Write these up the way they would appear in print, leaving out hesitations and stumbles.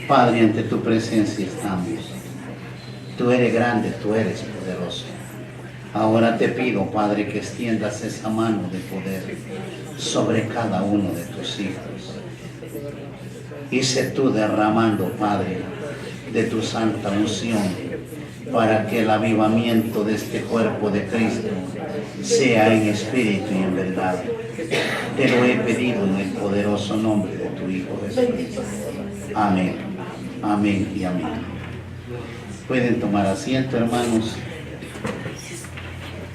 Padre, ante tu presencia estamos. Tú eres grande, tú eres poderoso. Ahora te pido, Padre, que extiendas esa mano de poder sobre cada uno de tus hijos. Y sé tú derramando, Padre, de tu santa unción, para que el avivamiento de este cuerpo de Cristo sea en espíritu y en verdad. Te lo he pedido en el poderoso nombre de tu Hijo Jesús. Amén. Amén y amén. Pueden tomar asiento, hermanos.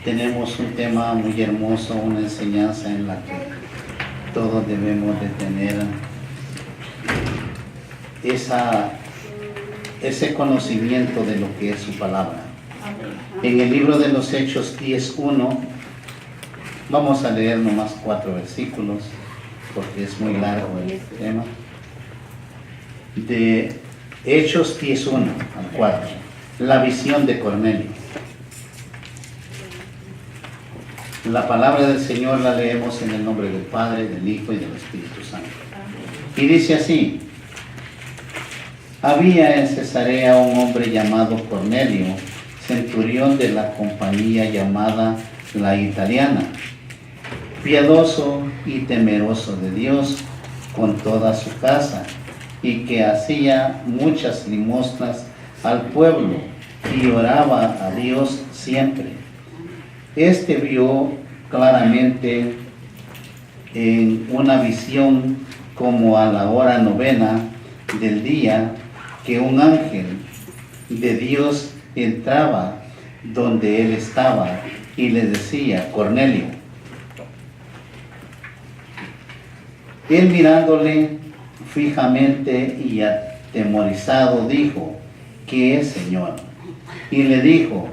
Tenemos un tema muy hermoso, una enseñanza en la que todos debemos de tener ese conocimiento de lo que es su palabra. En el libro de los Hechos 10:1, vamos a leer nomás 4 versículos, porque es muy largo el tema. De Hechos 10:1 al 4, la visión de Cornelio. La palabra del Señor la leemos en el nombre del Padre, del Hijo y del Espíritu Santo. Y dice así: había en Cesarea un hombre llamado Cornelio, centurión de la compañía llamada La Italiana, piadoso y temeroso de Dios con toda su casa, y que hacía muchas limosnas al pueblo y oraba a Dios siempre. Este vio claramente en una visión, como a la hora 9 del día, que un ángel de Dios entraba donde él estaba y le decía: Cornelio. Él, mirándole fijamente y atemorizado, dijo: ¿qué es, Señor? Y le dijo: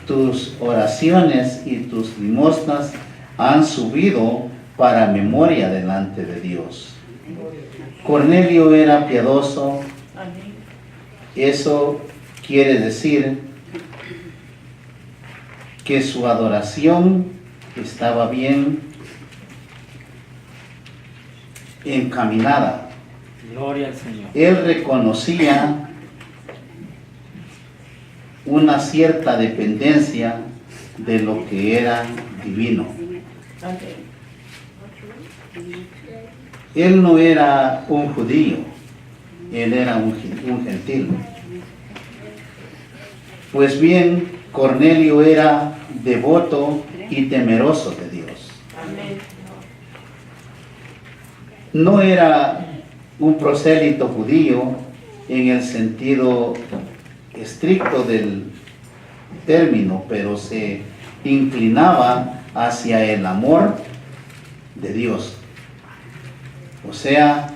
tus oraciones y tus limosnas han subido para memoria delante de Dios. Cornelio era piadoso. Eso quiere decir que su adoración estaba bien encaminada. Gloria al Señor. Él reconocía una cierta dependencia de lo que era divino. Él no era un judío, él era un gentil. Pues bien, Cornelio era devoto y temeroso de Dios. No era un prosélito judío en el sentido estricto del término, pero se inclinaba hacia el amor de Dios. O sea,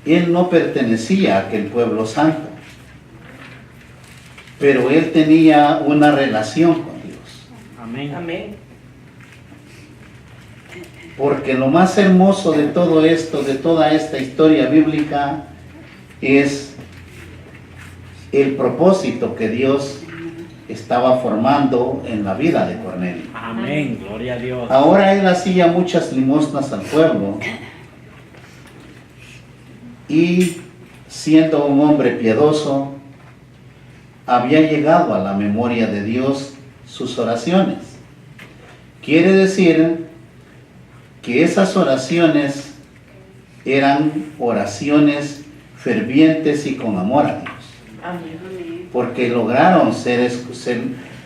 él no pertenecía a aquel pueblo santo, pero él tenía una relación con Dios. Amén. Amén. Porque lo más hermoso de todo esto, de toda esta historia bíblica, es el propósito que Dios estaba formando en la vida de Cornelio. Amén, gloria a Dios. Ahora él hacía muchas limosnas al pueblo y, siendo un hombre piadoso, había llegado a la memoria de Dios sus oraciones. Quiere decir que esas oraciones eran oraciones fervientes y con amor a Dios. Porque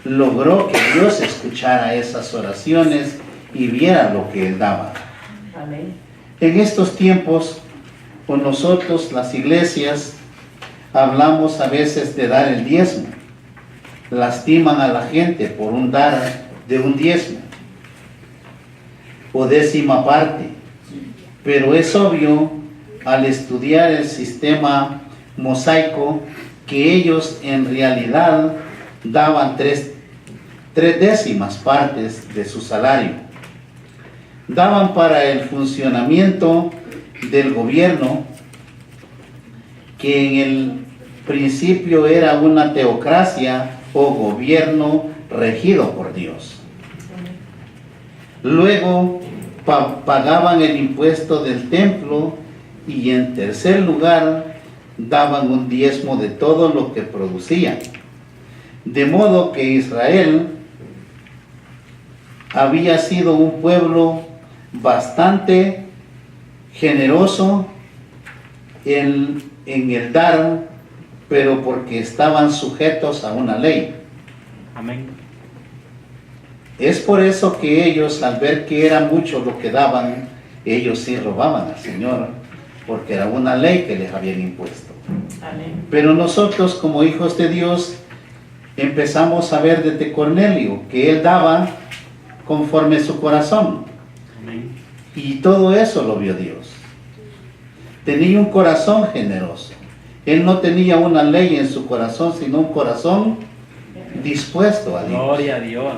logró que Dios escuchara esas oraciones y viera lo que él daba. Amén. En estos tiempos, con nosotros, las iglesias, hablamos a veces de dar el diezmo. Lastiman a la gente por dar de un diezmo o 10ª parte. Pero es obvio, al estudiar el sistema mosaico, que ellos en realidad daban 3/10 partes de su salario. Daban para el funcionamiento del gobierno, que en el principio era una teocracia o gobierno regido por Dios. Luego pagaban el impuesto del templo y y en tercer lugar daban un diezmo de todo lo que producían. De modo que Israel había sido un pueblo bastante generoso en el dar, pero porque estaban sujetos a una ley. Amén. Es por eso que ellos, al ver que era mucho lo que daban, ellos sí robaban al Señor, porque era una ley que les habían impuesto. Amén. Pero nosotros, como hijos de Dios, empezamos a ver desde Cornelio que él daba conforme su corazón, Amén. y todo eso lo vio Dios. Tenía un corazón generoso. Él no tenía una ley en su corazón, sino un corazón dispuesto a Dios. Gloria a Dios.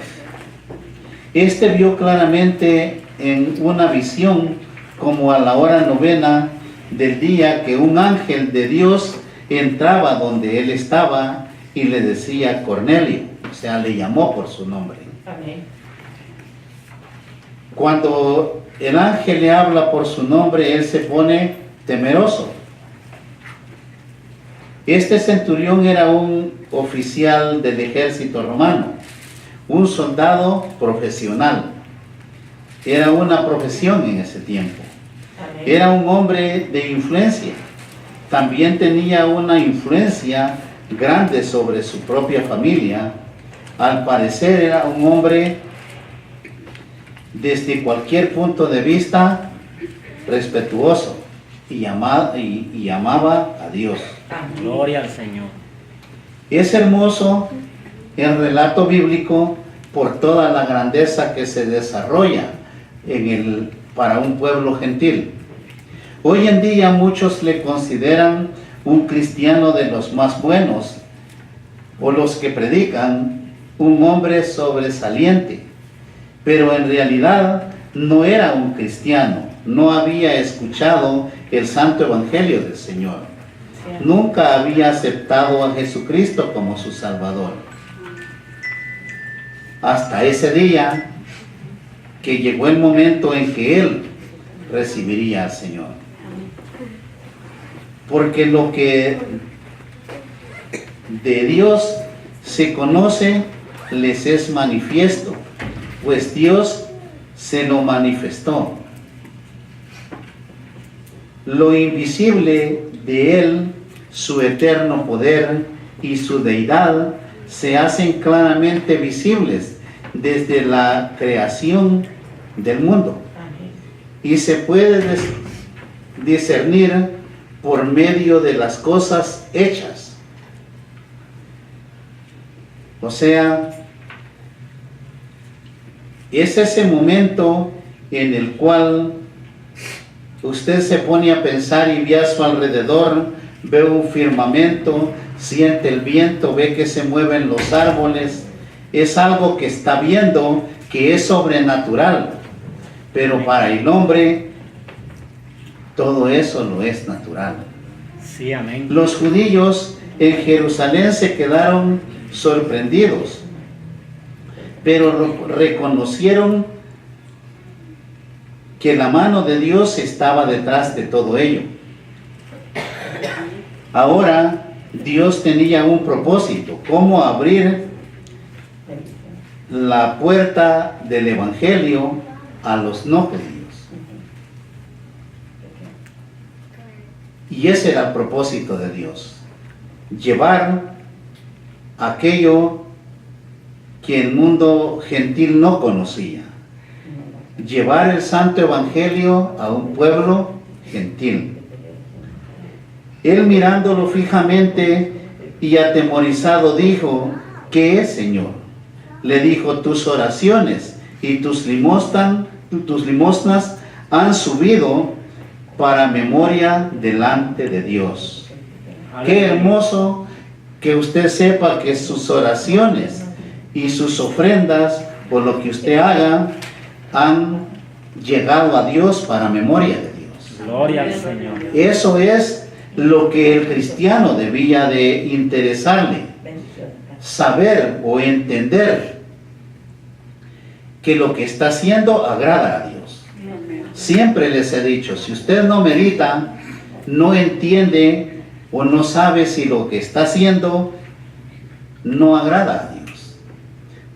Este vio claramente en una visión, como a la hora novena del día, que un ángel de Dios entraba donde él estaba y le decía Cornelio, o sea, le llamó por su nombre. Amén. Cuando el ángel le habla por su nombre, él se pone temeroso. Este centurión era un oficial del ejército romano, un soldado profesional. Era una profesión en ese tiempo. Amén. Era un hombre de influencia. También tenía una influencia grande sobre su propia familia. Al parecer era un hombre desde cualquier punto de vista respetuoso y amaba a Dios. Amén. Gloria al Señor. Es hermoso el relato bíblico por toda la grandeza que se desarrolla para un pueblo gentil. Hoy en día muchos le consideran un cristiano de los más buenos, o los que predican un hombre sobresaliente, pero en realidad no era un cristiano, no había escuchado el santo evangelio del Señor. Sí. Nunca había aceptado a Jesucristo como su Salvador. Hasta ese día que llegó el momento en que él recibiría al Señor. Porque lo que de Dios se conoce les es manifiesto, pues Dios se lo manifestó. Lo invisible de Él, su eterno poder y su deidad, se hacen claramente visibles desde la creación del mundo. Amén. Y se puede discernir por medio de las cosas hechas. O sea, es ese momento en el cual usted se pone a pensar y ve a su alrededor, ve un firmamento, siente el viento, ve que se mueven los árboles. Es algo que está viendo que es sobrenatural. Pero para el hombre, todo eso no es natural. Sí, amén. Los judíos en Jerusalén se quedaron sorprendidos, pero reconocieron que la mano de Dios estaba detrás de todo ello. Ahora, Dios tenía un propósito: cómo abrir la puerta del Evangelio a los no judíos. Y ese era el propósito de Dios: llevar aquello que el mundo gentil no conocía, llevar el santo evangelio a un pueblo gentil. Él, mirándolo fijamente y atemorizado, dijo: ¿qué es, Señor? Le dijo: tus oraciones y tus limosnas han subido para memoria delante de Dios. Qué hermoso que usted sepa que sus oraciones y sus ofrendas, por lo que usted haga, han llegado a Dios para memoria de Dios. Gloria al Señor. Eso es lo que el cristiano debía de interesarle: saber o entender que lo que está haciendo agrada a Dios. Siempre les he dicho, si usted no medita no entiende o no sabe si lo que está haciendo no agrada a Dios.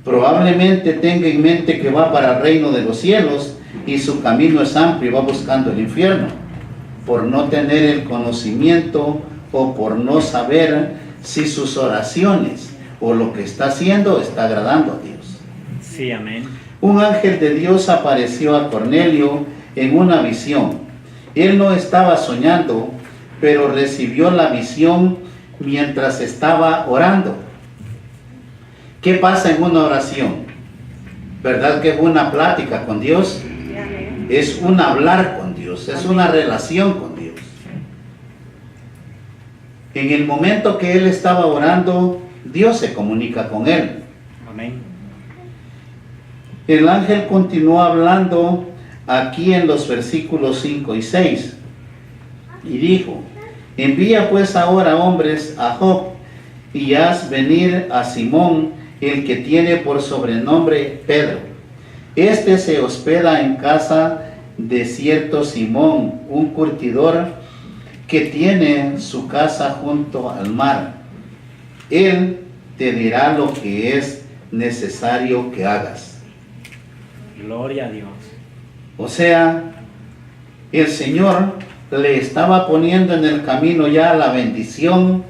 Probablemente tenga en mente que va para el reino de los cielos y su camino es amplio y va buscando el infierno, por no tener el conocimiento o por no saber si sus oraciones o lo que está haciendo está agradando a Dios. Sí, amén. Un ángel de Dios apareció a Cornelio en una visión. Él no estaba soñando, pero recibió la visión mientras estaba orando. ¿Qué pasa en una oración? ¿Verdad que es una plática con Dios? Es un hablar con Dios, es una relación con Dios. En el momento que él estaba orando, Dios se comunica con él. Amén. El ángel continuó hablando aquí en los versículos 5 y 6 y dijo: envía pues ahora hombres a Job y haz venir a Simón, el que tiene por sobrenombre Pedro. Este se hospeda en casa de cierto Simón, un curtidor que tiene su casa junto al mar. Él te dirá lo que es necesario que hagas. Gloria a Dios. O sea, el Señor le estaba poniendo en el camino ya la bendición,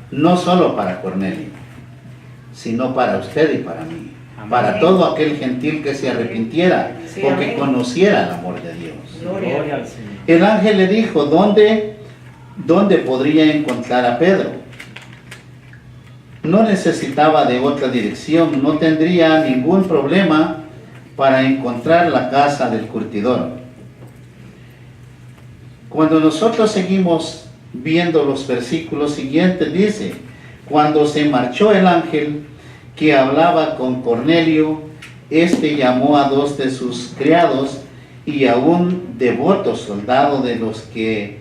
no solo para Cornelio, sino para usted y para mí. Amén. Para todo aquel gentil que se arrepintiera Sí, o que amén. conociera el amor de Dios. Gloria al Señor. El ángel le dijo, ¿dónde podría encontrar a Pedro? No necesitaba de otra dirección, no tendría ningún problema para encontrar la casa del curtidor. Cuando nosotros seguimos viendo los versículos siguientes, dice: cuando se marchó el ángel que hablaba con Cornelio, este llamó a 2 de sus criados y a un devoto soldado de los que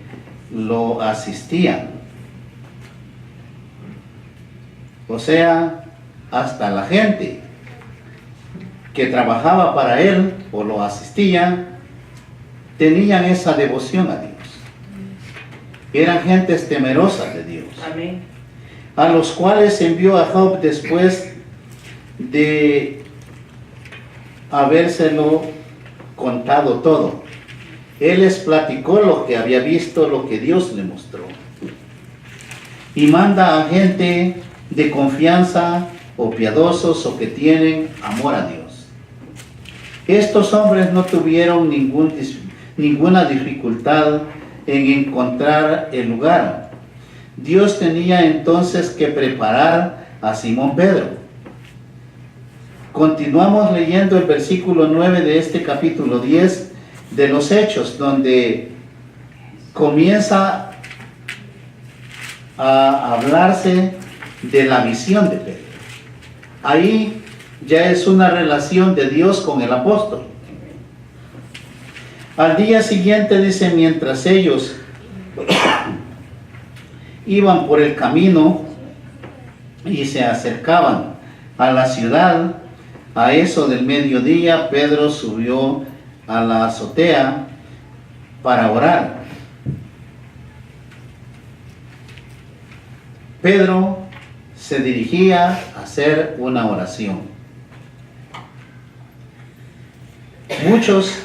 lo asistían. O sea, hasta la gente que trabajaba para él o lo asistía, tenían esa devoción a Dios. Eran gentes temerosas de Dios. Amén. A los cuales envió a Job después de habérselo contado todo. Él les platicó lo que había visto, lo que Dios le mostró. Y manda a gente de confianza o piadosos o que tienen amor a Dios. Estos hombres no tuvieron ninguna dificultad en encontrar el lugar. Dios tenía entonces que preparar a Simón Pedro. Continuamos leyendo el versículo 9 de este capítulo 10 de los Hechos, donde comienza a hablarse de la visión de Pedro. Ahí ya es una relación de Dios con el apóstol. Al día siguiente dice, mientras ellos iban por el camino y se acercaban a la ciudad, a eso del mediodía, Pedro subió a la azotea para orar. Pedro se dirigía a hacer una oración. Muchos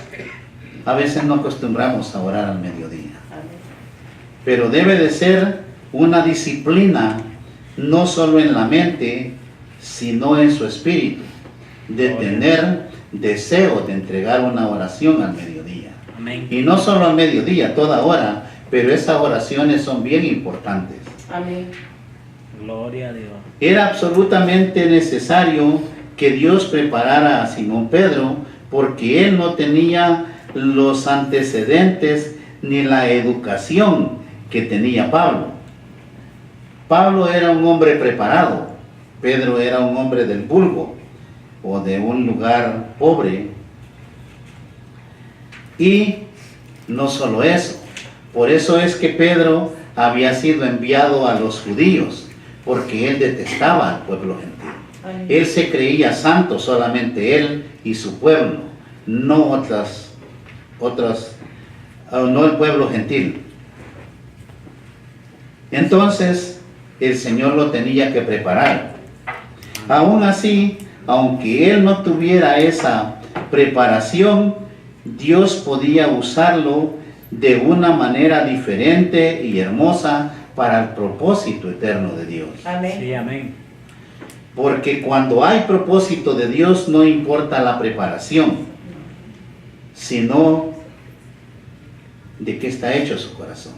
a veces no acostumbramos a orar al mediodía, pero debe de ser una disciplina, no solo en la mente, sino en su espíritu, de tener deseo de entregar una oración al mediodía. Amén. Y no solo al mediodía, toda hora, pero esas oraciones son bien importantes. Amén. Gloria a Dios. Era absolutamente necesario que Dios preparara a Simón Pedro, porque él no tenía los antecedentes ni la educación que tenía Pablo. Pablo era un hombre preparado, Pedro era un hombre del vulgo o de un lugar pobre. Y no solo eso, por eso es que Pedro había sido enviado a los judíos, porque él detestaba al pueblo gentil. Amén. Él se creía santo, solamente él y su pueblo, no no el pueblo gentil. Entonces, el Señor lo tenía que preparar. Aún así, aunque él no tuviera esa preparación, Dios podía usarlo de una manera diferente y hermosa para el propósito eterno de Dios. Amén. Sí, amén. Porque cuando hay propósito de Dios, no importa la preparación, sino de qué está hecho su corazón.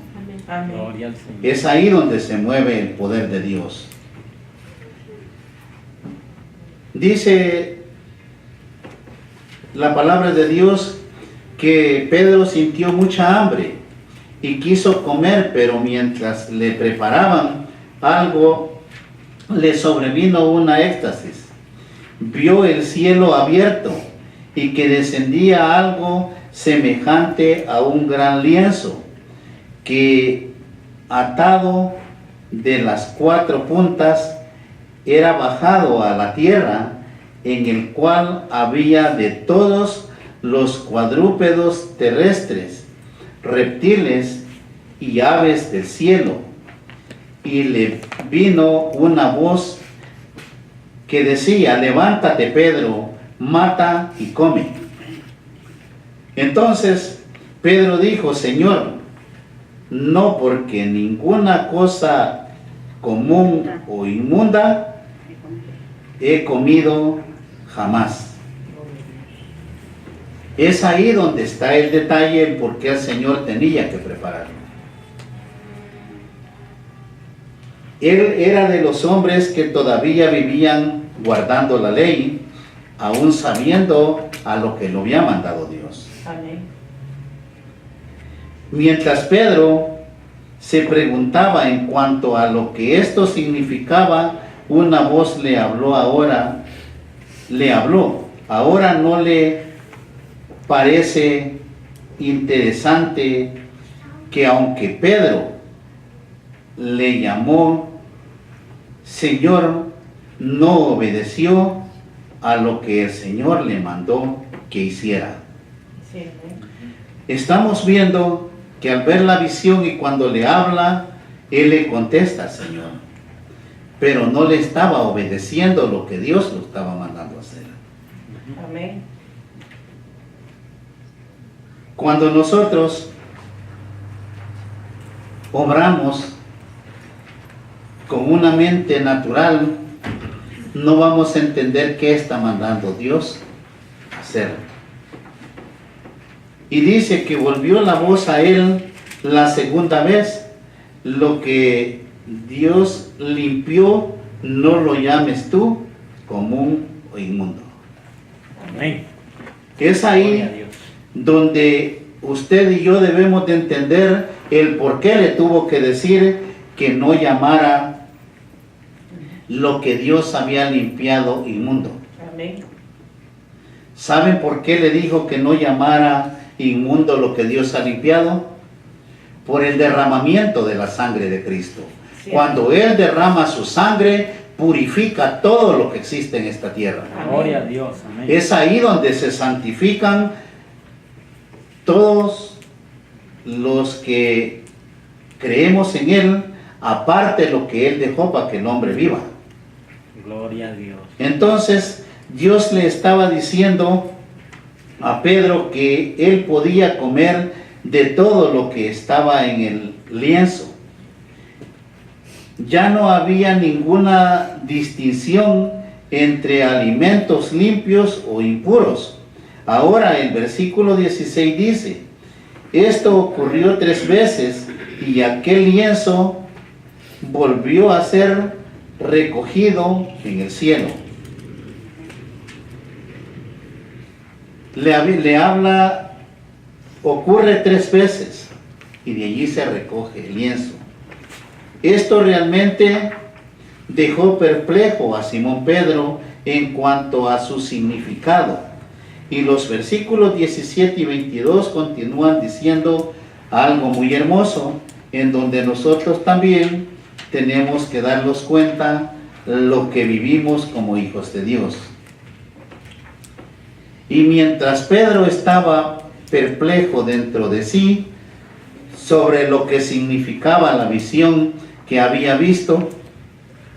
Amén. Gloria al Señor. Es ahí donde se mueve el poder de Dios. Dice la palabra de Dios que Pedro sintió mucha hambre y quiso comer, pero mientras le preparaban algo, le sobrevino una éxtasis. Vio el cielo abierto y que descendía algo semejante a un gran lienzo, que atado de las 4 puntas era bajado a la tierra, en el cual había de todos los cuadrúpedos terrestres, reptiles y aves del cielo. Y le vino una voz que decía: levántate, Pedro, mata y come. Entonces Pedro dijo: Señor, no, porque ninguna cosa común o inmunda he comido jamás. Es ahí donde está el detalle, el por qué el Señor tenía que prepararlo. Él era de los hombres que todavía vivían guardando la ley, aún sabiendo a lo que lo había mandado Dios. Amén. Mientras Pedro se preguntaba en cuanto a lo que esto significaba, una voz le habló. Ahora no le parece interesante que aunque Pedro le llamó Señor, no obedeció a lo que el Señor le mandó que hiciera. Sí, amén. Estamos viendo que al ver la visión y cuando le habla, él le contesta al Señor, pero no le estaba obedeciendo lo que Dios lo estaba mandando hacer. Amén. Cuando nosotros obramos con una mente natural, no vamos a entender qué está mandando Dios hacer. Y dice que volvió la voz a él la segunda vez: lo que Dios limpió, no lo llames tú común o inmundo. Amén. Es Gloria a ahí Dios. donde usted y yo debemos de entender el por qué le tuvo que decir que no llamara lo que Dios había limpiado inmundo. Amén. ¿Saben por qué le dijo que no llamara inmundo lo que Dios ha limpiado? Por el derramamiento de la sangre de Cristo. Sí. Cuando Él derrama su sangre, purifica todo lo que existe en esta tierra. Gloria a Dios. Amén. Es ahí donde se santifican todos los que creemos en Él, aparte de lo que Él dejó para que el hombre viva. Gloria a Dios. Entonces Dios le estaba diciendo a Pedro que él podía comer de todo lo que estaba en el lienzo. Ya no había ninguna distinción entre alimentos limpios o impuros. Ahora el versículo 16 dice: esto ocurrió 3 veces y aquel lienzo volvió a ser recogido en el cielo. Le habla, ocurre 3 veces y de allí se recoge el lienzo. Esto realmente dejó perplejo a Simón Pedro en cuanto a su significado. Y los versículos 17 y 22 continúan diciendo algo muy hermoso, en donde nosotros también tenemos que darnos cuenta lo que vivimos como hijos de Dios. Y mientras Pedro estaba perplejo dentro de sí sobre lo que significaba la visión que había visto,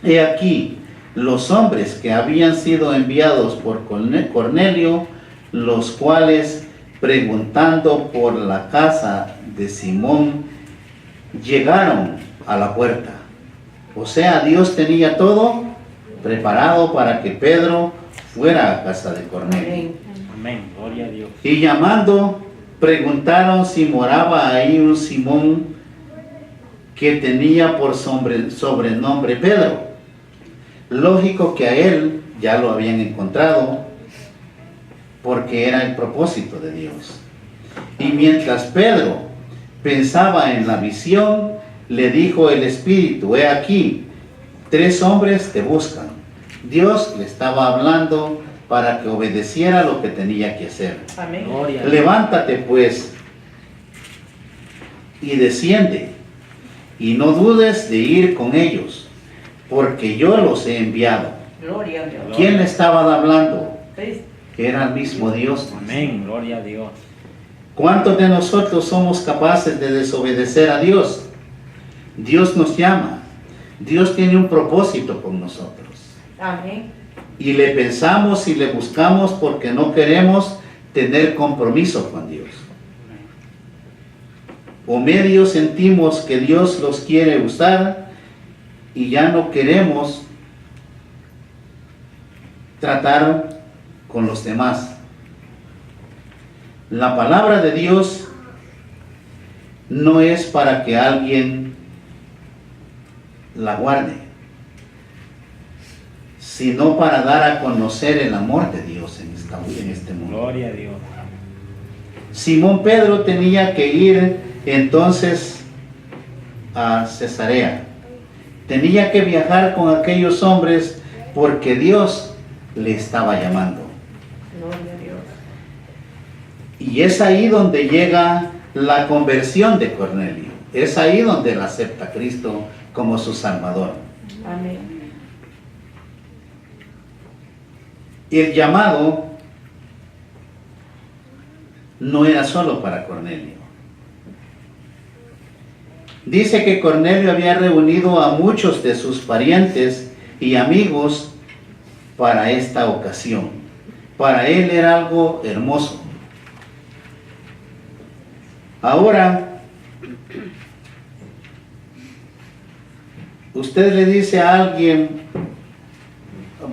he aquí, los hombres que habían sido enviados por Cornelio, los cuales, preguntando por la casa de Simón, llegaron a la puerta. O sea, Dios tenía todo preparado para que Pedro fuera a casa de Cornelio. Amén. Amén. Gloria a Dios. Y llamando, preguntaron si moraba ahí un Simón que tenía por sobrenombre Pedro. Lógico que a él ya lo habían encontrado, porque era el propósito de Dios. Y mientras Pedro pensaba en la visión, le dijo el Espíritu: he aquí, 3 hombres te buscan. Dios le estaba hablando para que obedeciera lo que tenía que hacer. Amén. Gloria a Dios. Levántate pues y desciende, y no dudes de ir con ellos, porque yo los he enviado. Gloria a Dios. ¿Quién le estaba hablando? Cristo. Era el mismo Dios. Amén. Gloria a Dios. ¿Cuántos de nosotros somos capaces de desobedecer a Dios? Dios nos llama. Dios tiene un propósito con nosotros. Amén. Y le pensamos y le buscamos porque no queremos tener compromiso con Dios. O medio sentimos que Dios los quiere usar y ya no queremos tratar con los demás. La palabra de Dios no es para que alguien la guarde, sino para dar a conocer el amor de Dios en este mundo. Gloria a Dios. Simón Pedro tenía que ir entonces a Cesarea. Tenía que viajar con aquellos hombres porque Dios le estaba llamando. Gloria a Dios. Y es ahí donde llega la conversión de Cornelio. Es ahí donde él acepta a Cristo como su Salvador. Amén. El llamado no era solo para Cornelio. Dice que Cornelio había reunido a muchos de sus parientes y amigos para esta ocasión. Para él era algo hermoso. Ahora, usted le dice a alguien: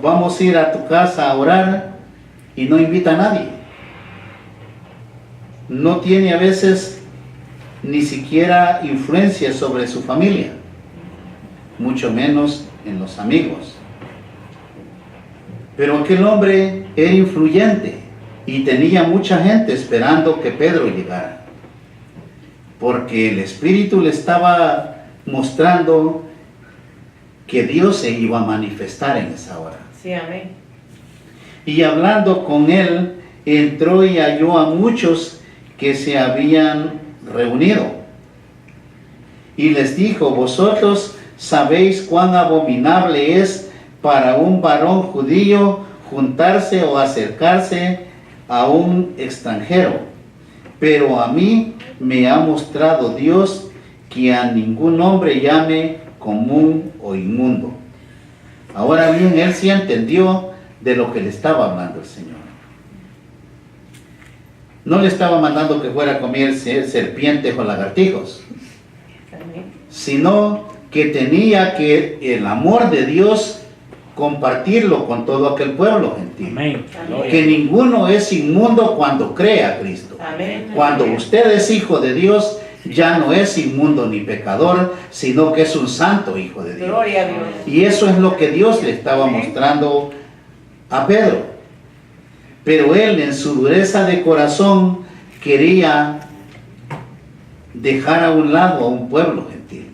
vamos a ir a tu casa a orar, y no invita a nadie. No tiene a veces ni siquiera influencia sobre su familia, mucho menos en los amigos. Pero aquel hombre era influyente y tenía mucha gente esperando que Pedro llegara, porque el Espíritu le estaba mostrando que Dios se iba a manifestar en esa hora. Sí, amén. Y hablando con él, entró y halló a muchos que se habían reunido. Y les dijo: vosotros sabéis cuán abominable es para un varón judío juntarse o acercarse a un extranjero. Pero a mí me ha mostrado Dios que a ningún hombre llame común o inmundo. Ahora bien, él sí entendió de lo que le estaba hablando el Señor. No le estaba mandando que fuera a comer serpientes o lagartijos, Amén. sino que tenía que el amor de Dios compartirlo con todo aquel pueblo gentil. Amén. Gloria Que a Dios. ninguno es inmundo cuando cree a Cristo. Amén. Cuando usted es hijo de Dios, ya no es inmundo ni pecador, sino que es un santo hijo de Dios. Gloria a Dios. Y eso es lo que Dios le estaba mostrando a Pedro. Pero él, en su dureza de corazón, quería dejar a un lado a un pueblo gentil.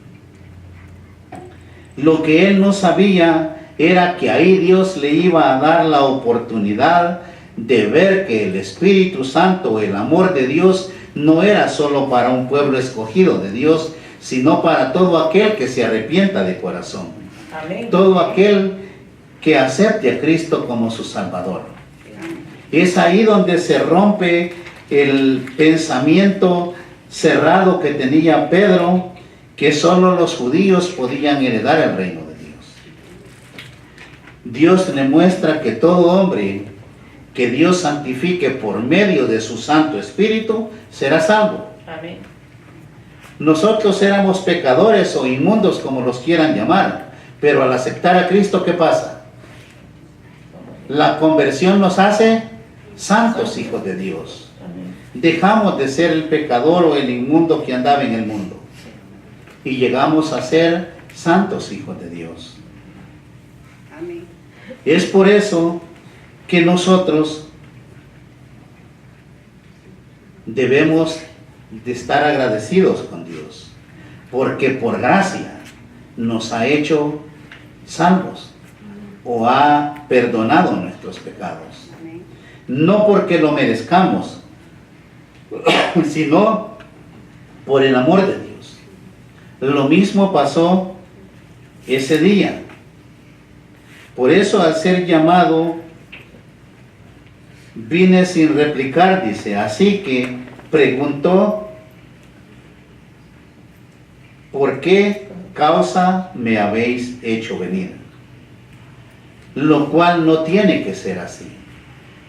Lo que él no sabía era que ahí Dios le iba a dar la oportunidad de ver que el Espíritu Santo, el amor de Dios, no era solo para un pueblo escogido de Dios, sino para todo aquel que se arrepienta de corazón. Amén. Todo aquel que acepte a Cristo como su Salvador. Es ahí donde se rompe el pensamiento cerrado que tenía Pedro, que solo los judíos podían heredar el reino de Dios. Dios le muestra que todo hombre que Dios santifique por medio de su Santo Espíritu será salvo. Amén. Nosotros éramos pecadores o inmundos, como los quieran llamar, pero al aceptar a Cristo, ¿qué pasa? La conversión nos hace santos hijos de Dios. Amén. Dejamos de ser el pecador o el inmundo que andaba en el mundo y llegamos a ser santos hijos de Dios. Amén. Es por eso que nosotros debemos de estar agradecidos con Dios, porque por gracia nos ha hecho salvos o ha perdonado nuestros pecados. Amén. No porque lo merezcamos, sino por el amor de Dios. Lo mismo pasó ese día. Por eso, al ser llamado, vine sin replicar, dice. Así que preguntó, ¿por qué causa me habéis hecho venir? Lo cual no tiene que ser así.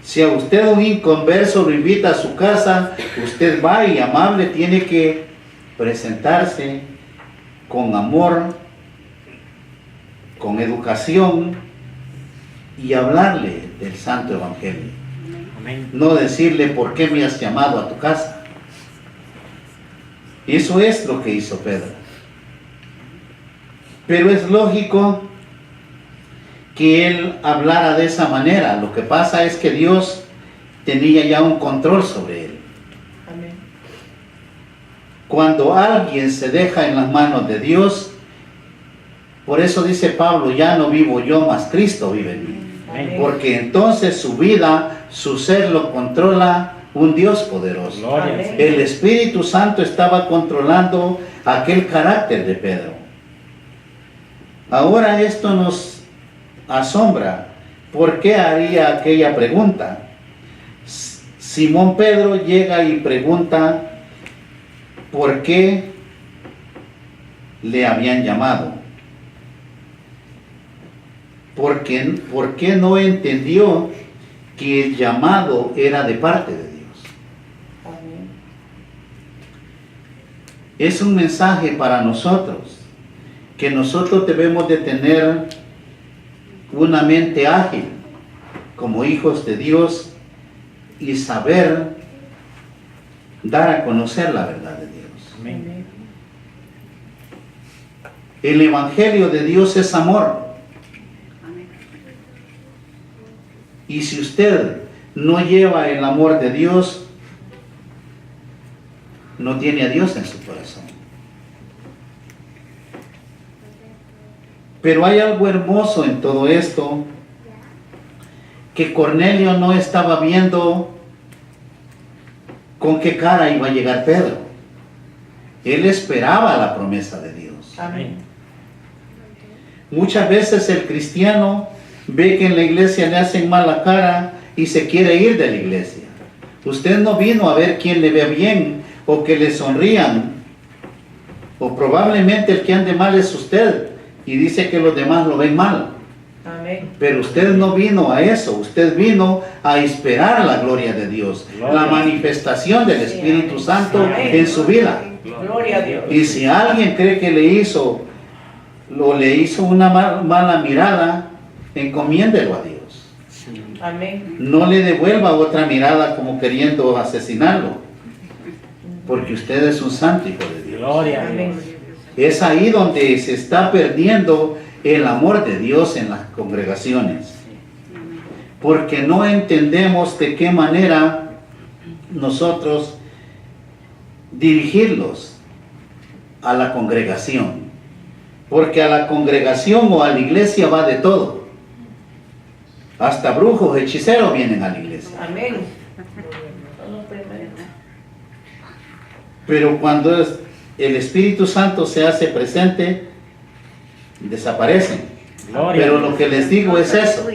Si a usted un inconverso lo invita a su casa, usted va y amable tiene que presentarse con amor, con educación y hablarle del Santo Evangelio. Amén. No decirle por qué me has llamado a tu casa. Eso es lo que hizo Pedro. Pero es lógico que él hablara de esa manera. Lo que pasa es que Dios tenía ya un control sobre él. Amén. Cuando alguien se deja en las manos de Dios, por eso dice Pablo, ya no vivo yo, mas Cristo vive en mí. Amén. Porque entonces su vida, su ser lo controla un Dios poderoso. Gloria al Amén. Señor. El Espíritu Santo estaba controlando aquel carácter de Pedro. Ahora esto nos asombra. ¿Por qué haría aquella pregunta? Simón Pedro llega y pregunta por qué le habían llamado. ¿Por qué no entendió que el llamado era de parte de Dios? Amén. Es un mensaje para nosotros, que nosotros debemos de tener una mente ágil como hijos de Dios y saber dar a conocer la verdad de Dios. Amén. Amén. El Evangelio de Dios es amor. Amén. Y si usted no lleva el amor de Dios, no tiene a Dios en su corazón. Pero hay algo hermoso en todo esto, que Cornelio no estaba viendo con qué cara iba a llegar Pedro. Él esperaba la promesa de Dios. Amén. Muchas veces el cristiano ve que en la iglesia le hacen mala cara y se quiere ir de la iglesia. Usted no vino a ver quién le ve bien o que le sonrían, o probablemente el que ande mal es usted y dice que los demás lo ven mal. Amén. Pero usted no vino a eso, usted vino a esperar la gloria de Dios, la manifestación del Espíritu Santo en su vida. Gloria a Dios. Y si alguien cree que le hizo una mala mirada, encomiéndelo a Dios. Amén. No le devuelva otra mirada como queriendo asesinarlo, porque usted es un santo hijo de Dios. Gloria a Amén. Dios. Es ahí donde se está perdiendo el amor de Dios en las congregaciones, porque no entendemos de qué manera nosotros dirigirlos a la congregación, porque a la congregación o a la iglesia va de todo, hasta brujos, hechiceros vienen a la iglesia. Amén. Todo primero. Pero cuando el Espíritu Santo se hace presente, desaparecen. Gloria Pero a lo Dios. que les digo es eso,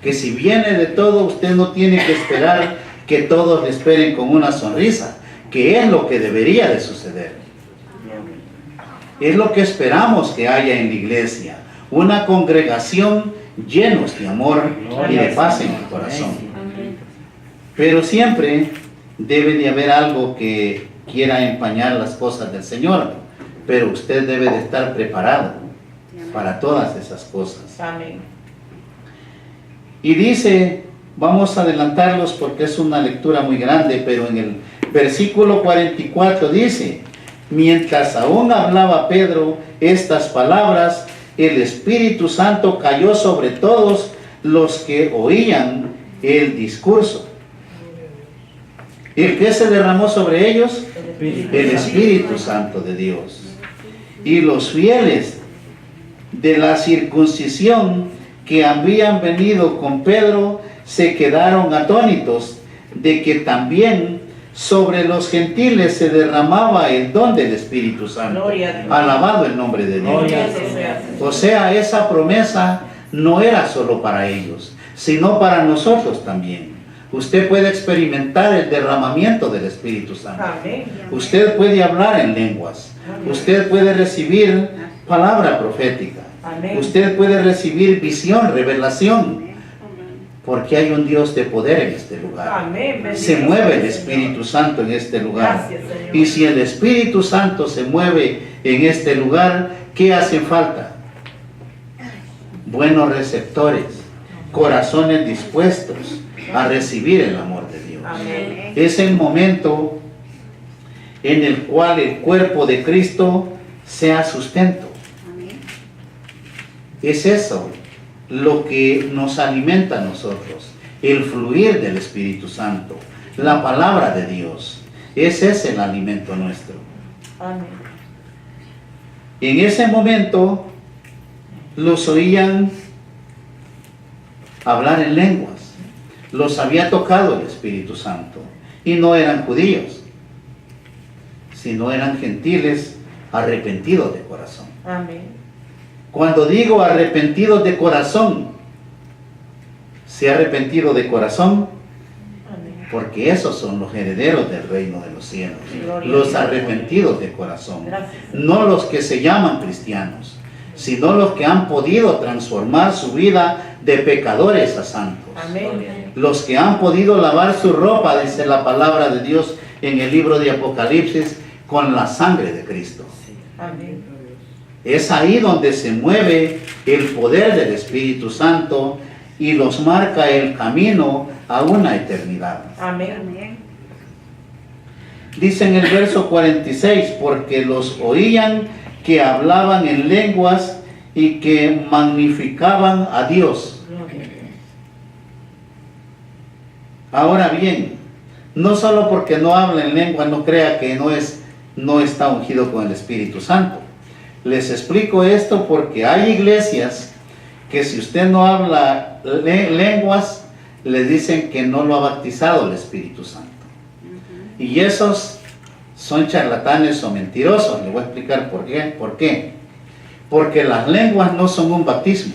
que si viene de todo, usted no tiene que esperar que todos le esperen con una sonrisa, que es lo que debería de suceder. Es lo que esperamos que haya en la iglesia. Una congregación llenos de amor y de paz en el corazón. Pero siempre debe de haber algo que quiera empañar las cosas del Señor. Pero usted debe de estar preparado para todas esas cosas. Amén. Y dice, vamos a adelantarlos porque es una lectura muy grande, pero en el versículo 44 dice: mientras aún hablaba Pedro estas palabras, el Espíritu Santo cayó sobre todos los que oían el discurso. ¿Y qué se derramó sobre ellos? El Espíritu Santo de Dios. Y los fieles de la circuncisión que habían venido con Pedro se quedaron atónitos de que también sobre los gentiles se derramaba el don del Espíritu Santo. Gloria a Dios. Alabado el nombre de Dios. Gloria a Eso Dios. sea. O sea, esa promesa no era solo para ellos, sino para nosotros también. Usted puede experimentar el derramamiento del Espíritu Santo. Amén. Usted puede hablar en lenguas. Usted puede recibir palabra profética. Amén. Usted puede recibir visión, revelación, porque hay un Dios de poder en este lugar. Amén. Se Bendito mueve sea el Señor. Espíritu Santo en este lugar. Gracias, Señor. Y si el Espíritu Santo se mueve en este lugar, ¿qué hace falta? Buenos receptores, corazones dispuestos a recibir el amor de Dios. Amén. Es el momento en el cual el cuerpo de Cristo sea sustento. Amén. Es eso lo que nos alimenta a nosotros, el fluir del Espíritu Santo, la palabra de Dios. Ese es el alimento nuestro. Amén. En ese momento los oían hablar en lenguas. Los había tocado el Espíritu Santo. Y no eran judíos, sino eran gentiles arrepentidos de corazón. Amén. Cuando digo arrepentidos de corazón, se ha arrepentido de corazón Amén. porque esos son los herederos del reino de los cielos. Gloria a Los Dios. arrepentidos de corazón. Gracias. No los que se llaman cristianos, sino los que han podido transformar su vida de pecadores a santos. Amén. Los que han podido lavar su ropa, dice la palabra de Dios en el libro de Apocalipsis, con la sangre de Cristo. Amén. Es ahí donde se mueve el poder del Espíritu Santo y los marca el camino a una eternidad. Amén. Amén. Dice en el verso 46, porque los oían que hablaban en lenguas y que magnificaban a Dios. Gloria a Dios. Ahora bien, no solo porque no habla en lengua, no crea que no está ungido con el Espíritu Santo. Les explico esto porque hay iglesias que si usted no habla lenguas, les dicen que no lo ha bautizado el Espíritu Santo. Y esos son charlatanes o mentirosos. Le voy a explicar por qué. ¿Por qué? Porque las lenguas no son un bautismo.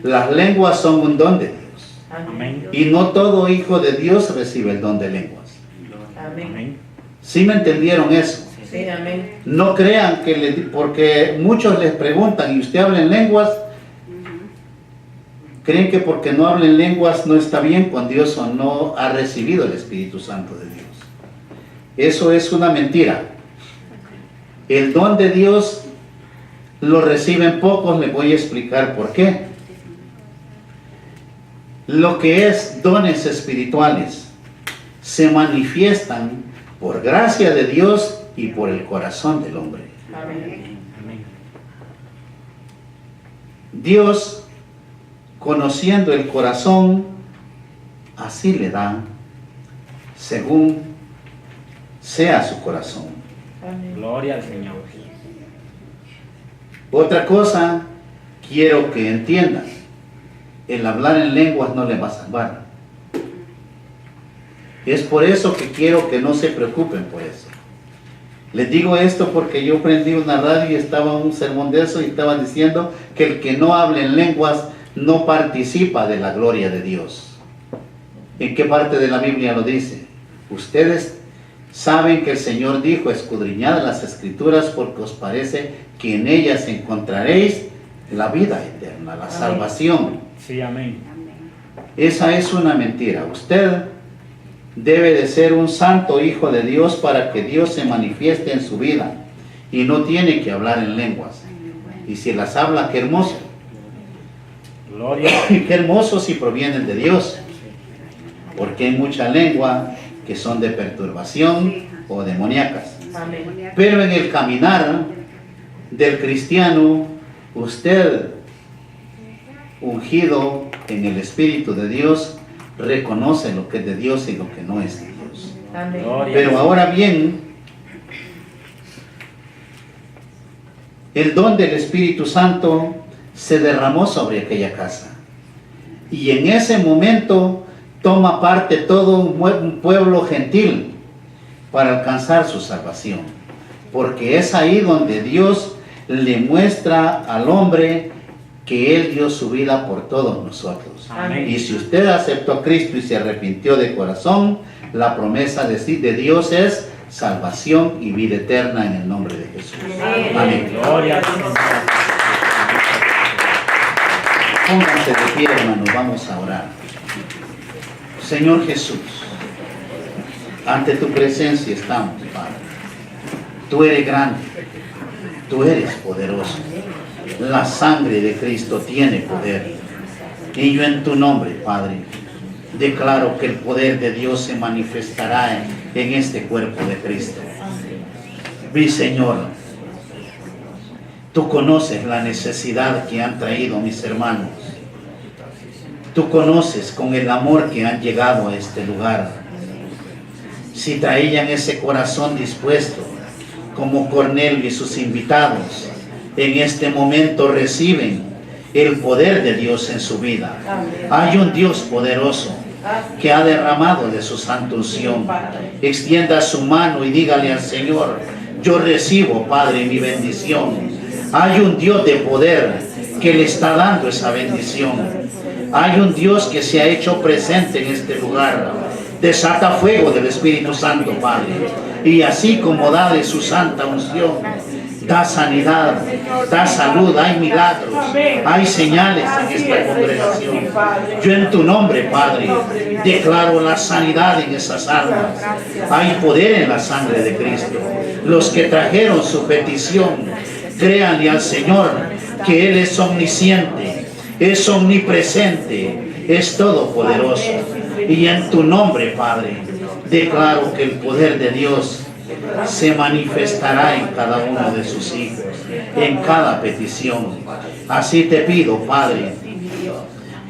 Las lenguas son un don de Dios. Amén. Y no todo hijo de Dios recibe el don de lenguas. Amén. Amén. ¿Sí me entendieron eso? Sí, amén. No crean que porque muchos les preguntan, ¿y usted habla en lenguas? Creen que porque no habla en lenguas no está bien con Dios o no ha recibido el Espíritu Santo de Dios. Eso es una mentira. El don de Dios lo reciben pocos, les voy a explicar por qué. Lo que es dones espirituales se manifiestan por gracia de Dios y por el corazón del hombre. Amén. Amén. Dios, conociendo el corazón, así le da, según sea su corazón. Amén. Gloria al Señor. Otra cosa, quiero que entiendan, el hablar en lenguas no le va a salvar. Es por eso que quiero que no se preocupen por eso. Les digo esto porque yo prendí una radio y estaba un sermón de eso y estaban diciendo que el que no habla en lenguas no participa de la gloria de Dios. ¿En qué parte de la Biblia lo dice? Ustedes Saben que el Señor dijo, escudriñad las Escrituras porque os parece que en ellas encontraréis la vida eterna, la salvación. Sí, amén. Amén. Esa es una mentira. Usted debe de ser un santo hijo de Dios para que Dios se manifieste en su vida. Y no tiene que hablar en lenguas. Y si las habla, qué hermoso. Gloria. Qué hermoso si provienen de Dios. Porque hay mucha lengua que son de perturbación o demoníacas. Amén. Pero en el caminar del cristiano, usted, ungido en el Espíritu de Dios, reconoce lo que es de Dios y lo que no es de Dios. Amén. Gloria. Pero ahora bien, el don del Espíritu Santo se derramó sobre aquella casa. Y en ese momento toma parte todo un pueblo gentil para alcanzar su salvación. Porque es ahí donde Dios le muestra al hombre que Él dio su vida por todos nosotros. Amén. Y si usted aceptó a Cristo y se arrepintió de corazón, la promesa de Dios es salvación y vida eterna en el nombre de Jesús. Amén. Gloria al Señor. Pónganse de pie, hermanos, vamos a orar. Señor Jesús, ante tu presencia estamos, Padre. Tú eres grande, tú eres poderoso. La sangre de Cristo tiene poder. Y yo en tu nombre, Padre, declaro que el poder de Dios se manifestará en este cuerpo de Cristo. Mi Señor, tú conoces la necesidad que han traído mis hermanos. Tú conoces con el amor que han llegado a este lugar. Si traían ese corazón dispuesto, como Cornelio y sus invitados, en este momento reciben el poder de Dios en su vida. Hay un Dios poderoso que ha derramado de su santa unción. Extienda su mano y dígale al Señor, yo recibo, Padre, mi bendición. Hay un Dios de poder que le está dando esa bendición. Hay un Dios que se ha hecho presente en este lugar. Desata fuego del Espíritu Santo, Padre. Y así como da de su santa unción, da sanidad, da salud, hay milagros, hay señales en esta congregación. Yo en tu nombre, Padre, declaro la sanidad en esas almas. Hay poder en la sangre de Cristo. Los que trajeron su petición, créanle al Señor que Él es omnisciente, es omnipresente, es todopoderoso. Y en tu nombre, Padre, declaro que el poder de Dios se manifestará en cada uno de sus hijos, en cada petición. Así te pido, Padre,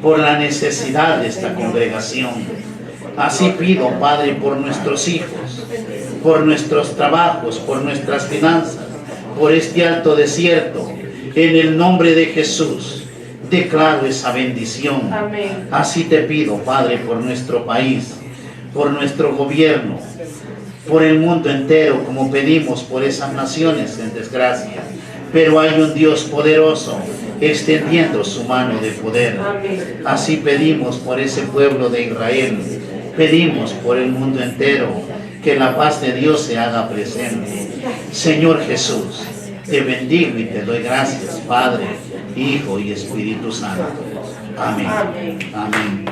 por la necesidad de esta congregación. Así pido, Padre, por nuestros hijos, por nuestros trabajos, por nuestras finanzas, por este alto desierto. En el nombre de Jesús, declaro esa bendición. Amén. Así te pido, Padre, por nuestro país, por nuestro gobierno, por el mundo entero, como pedimos por esas naciones en desgracia. Pero hay un Dios poderoso extendiendo su mano de poder. Amén. Así pedimos por ese pueblo de Israel, pedimos por el mundo entero, que la paz de Dios se haga presente. Señor Jesús, te bendigo y te doy gracias, Padre, Hijo y Espíritu Santo. Amén. Amén. Amén.